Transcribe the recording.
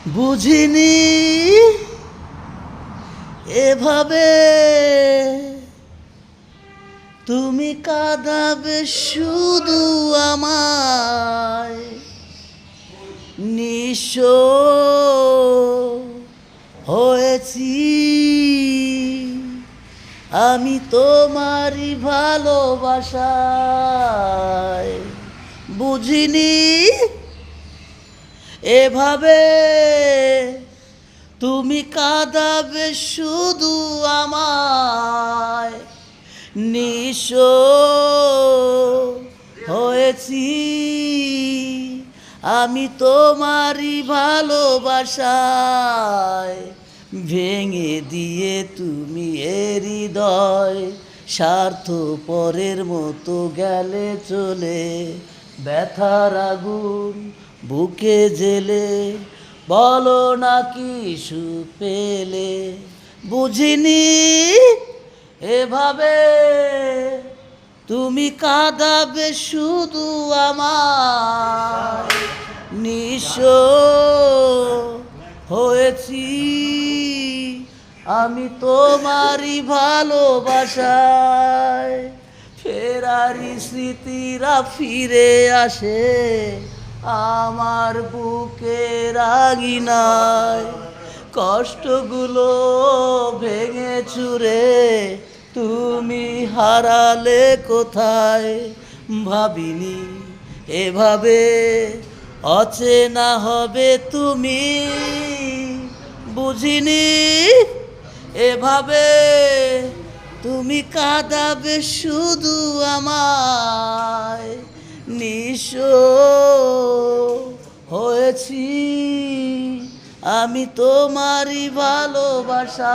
বুঝিনি এভাবে তুমি কাঁদাবে শুধু আমায়। নিঃস্ব হয়েছি আমি তোমারই ভালোবাসায়। বুঝিনি এভাবে তুমি কাঁদাবে শুধু আমায়। নিঃস্ব হয়েছি আমি তোমারই ভালোবাসায়। ভেঙে দিয়ে তুমি হৃদয় স্বার্থপরের মতো গেলে চলে। ব্যথার আগুন বুকে জেলে বলো না কি সুখ পেলে। বুঝিনি এভাবে তুমি কাঁদাবে শুধু আমার। নিঃস্ব হয়েছি আমি তোমারই ভালোবাসায়। ফেরারি স্মৃতিরা ফিরে আসে আমার বুকের আঙিনায়। কষ্টগুলো ভেঙে চুরে তুমি হারালে কোথায়। ভাবিনি এভাবে অচেনা হবে তুমি। বুঝিনি এভাবে তুমি কাঁদাবে শুধু আমায়। নিঃস্ব হয়েছি আমি তোমারই ভালোবাসায়।